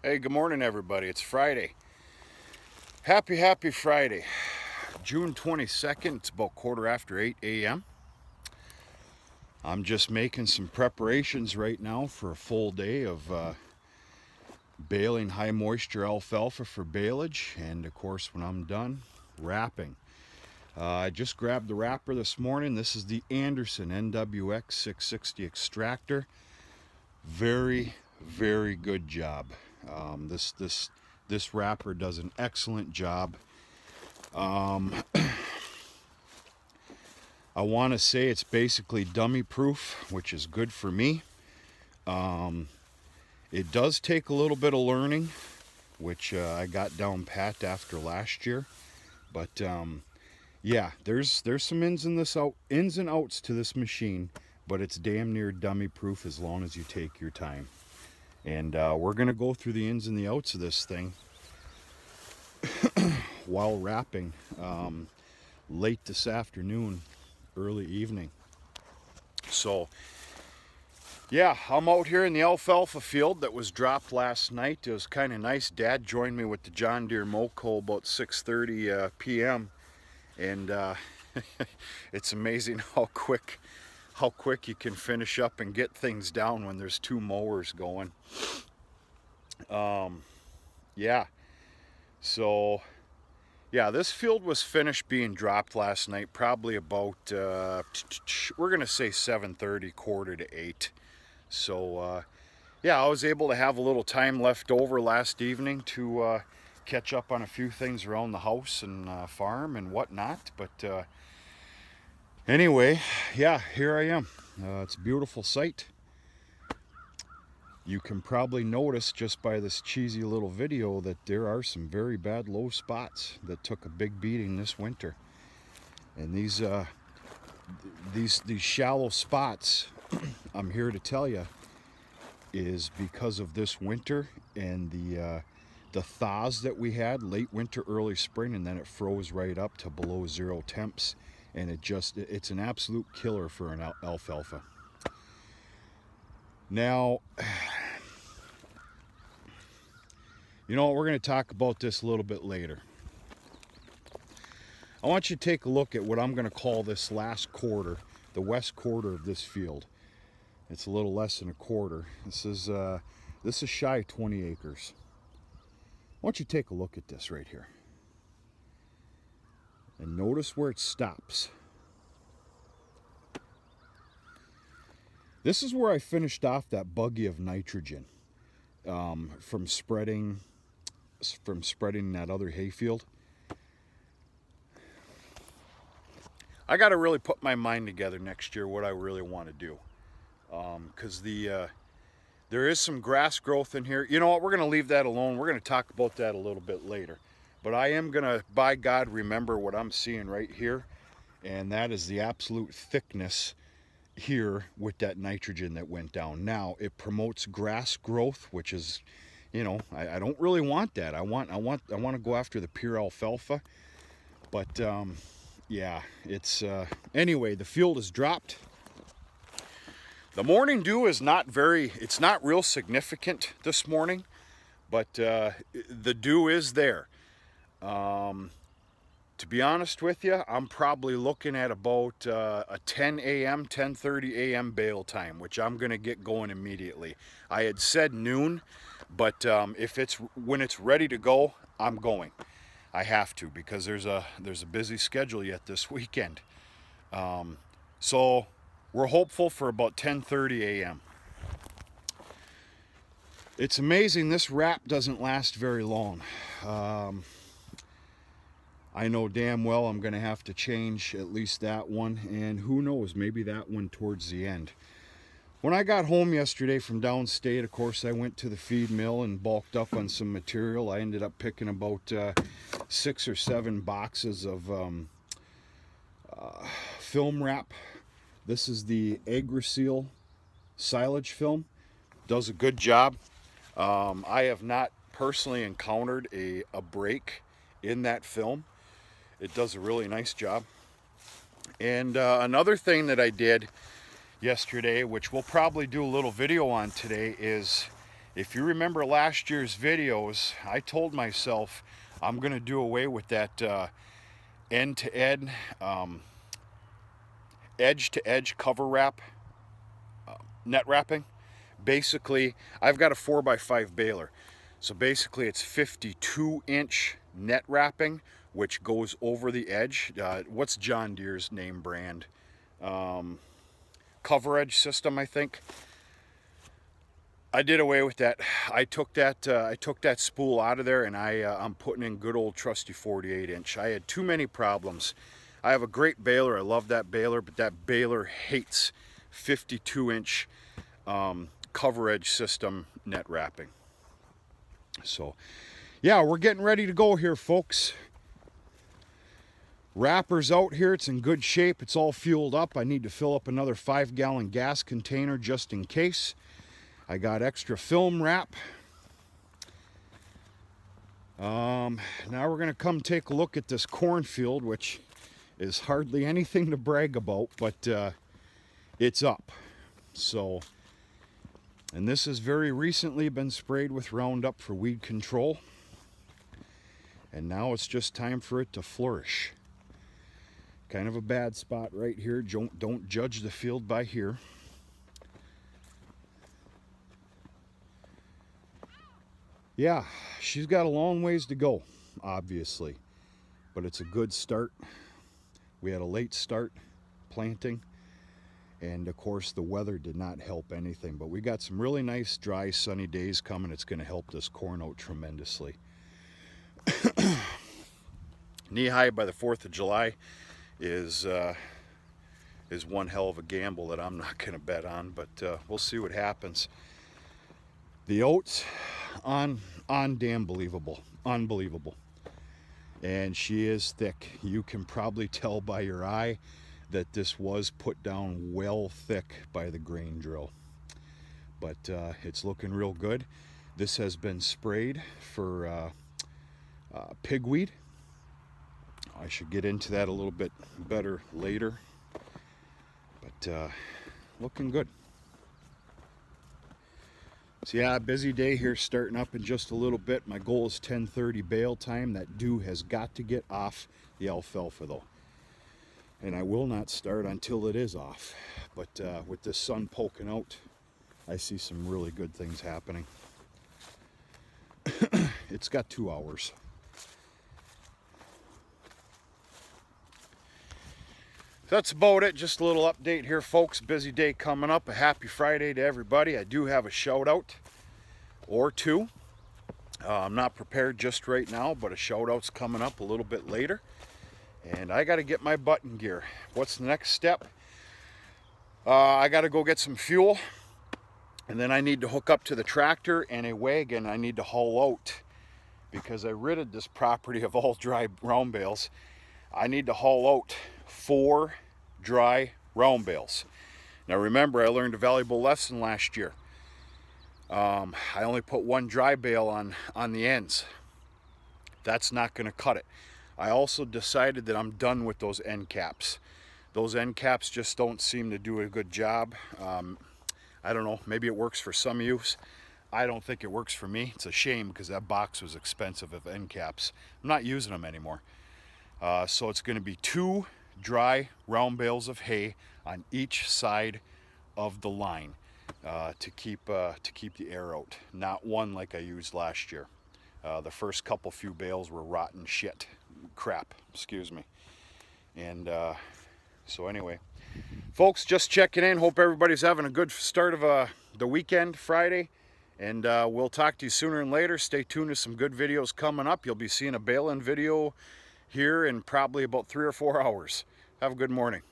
Hey, good morning everybody. It's Friday. Happy Friday. June 22nd. It's about 8:15 a.m. I'm just making some preparations right now for a full day of baling high moisture alfalfa for baleage, and of course when I'm done, wrapping. I just grabbed the wrapper this morning. This is the Anderson NWX 660 extractor. Very good job. This wrapper does an excellent job. I want to say it's basically dummy proof, which is good for me. It does take a little bit of learning, which I got down pat after last year, but yeah, there's some ins and outs to this machine, but it's damn near dummy proof as long as you take your time. And we're gonna go through the ins and the outs of this thing while wrapping late this afternoon, early evening. So yeah, I'm out here in the alfalfa field that was dropped last night. It was kind of nice. Dad joined me with the John Deere Moco about 6:30 p.m. and it's amazing how quick you can finish up and get things down when there's two mowers going. Yeah, so yeah, this field was finished being dropped last night, probably about we're gonna say 7:30, 7:45. So yeah, I was able to have a little time left over last evening to catch up on a few things around the house and farm and whatnot. But anyway, yeah, here I am. It's a beautiful sight. You can probably notice just by this cheesy little video that there are some very bad low spots that took a big beating this winter. And these shallow spots, I'm here to tell you, is because of this winter and the thaws that we had late winter, early spring, and then it froze right up to below 0 temps. And it's an absolute killer for an alfalfa. Now, you know what, we're going to talk about this a little bit later. I want you to take a look at what I'm going to call this last quarter, the west quarter of this field. It's a little less than a quarter. This is shy of 20 acres. I want you to take a look at this right here. And notice where it stops. This is where I finished off that buggy of nitrogen from spreading that other hayfield. I got to really put my mind together next year what I really want to do, because there is some grass growth in here. You know what? We're going to leave that alone. We're going to talk about that a little bit later. But I am going to, by God, remember what I'm seeing right here, and that is the absolute thickness here with that nitrogen that went down. Now, it promotes grass growth, which is, you know, I don't really want that. I want to go after the pure alfalfa. But yeah, it's anyway, the field is dropped. The morning dew is it's not real significant this morning, but the dew is there. To be honest with you, I'm probably looking at about a 10 a.m., 10:30 a.m. bale time, which I'm going to get going immediately. I had said noon, but when it's ready to go, I'm going. I have to, because there's a busy schedule yet this weekend. So we're hopeful for about 10:30 a.m. It's amazing this wrap doesn't last very long. I know damn well I'm going to have to change at least that one, and who knows, maybe that one towards the end. When I got home yesterday from downstate, of course, I went to the feed mill and bulked up on some material. I ended up picking about 6 or 7 boxes of film wrap. This is the AgriSeal silage film. Does a good job. I have not personally encountered a break in that film. It does a really nice job. And another thing that I did yesterday, which we'll probably do a little video on today, is if you remember last year's videos, I told myself I'm going to do away with that end-to-end, edge-to-edge cover wrap, net wrapping. Basically, I've got a 4x5 baler. So basically it's 52-inch net wrapping, which goes over the edge. What's John Deere's name brand? Cover Edge system, I think. I did away with that. I took that spool out of there, and I'm putting in good old trusty 48-inch. I had too many problems. I have a great baler. I love that baler, but that baler hates 52-inch Cover Edge system net wrapping. So, yeah, we're getting ready to go here, folks. Wrapper's out here. It's in good shape. It's all fueled up. I need to fill up another 5-gallon gas container just in case. I got extra film wrap. Now we're going to come take a look at this cornfield, which is hardly anything to brag about, but it's up. So, and this has very recently been sprayed with Roundup for weed control. And now it's just time for it to flourish. Kind of a bad spot right here. Don't judge the field by here. Yeah, she's got a long ways to go, obviously. But it's a good start. We had a late start planting. And of course the weather did not help anything, but we got some really nice dry sunny days coming. It's going to help this corn out tremendously. Knee high by the 4th of July is one hell of a gamble that I'm not going to bet on, but we'll see what happens. The oats damn believable, unbelievable, and she is thick. You can probably tell by your eye that this was put down well thick by the grain drill, but it's looking real good. This has been sprayed for pigweed. I should get into that a little bit better later, but looking good. So yeah, busy day here starting up in just a little bit. My goal is 10:30 bale time. That dew has got to get off the alfalfa though. And I will not start until it is off. But with the sun poking out, I see some really good things happening. It's got 2 hours. That's about it. Just a little update here, folks. Busy day coming up. A happy Friday to everybody. I do have a shout out or two. I'm not prepared just right now, but a shout out's coming up a little bit later. And I got to get my button gear. What's the next step? I got to go get some fuel. And then I need to hook up to the tractor and a wagon I need to haul out. Because I ridded this property of all dry round bales. I need to haul out 4 dry round bales. Now remember, I learned a valuable lesson last year. I only put 1 dry bale on the ends. That's not going to cut it. I also decided that I'm done with those end caps. Those end caps just don't seem to do a good job. I don't know, maybe it works for some use. I don't think it works for me. It's a shame because that box was expensive of end caps. I'm not using them anymore. So it's going to be 2 dry round bales of hay on each side of the line to keep the air out. Not 1 like I used last year. The first few bales were rotten crap, excuse me. And so anyway, folks, just checking in. Hope everybody's having a good start of the weekend, Friday. And we'll talk to you sooner and later. Stay tuned to some good videos coming up. You'll be seeing a bale-in video here in probably about 3 or 4 hours. Have a good morning.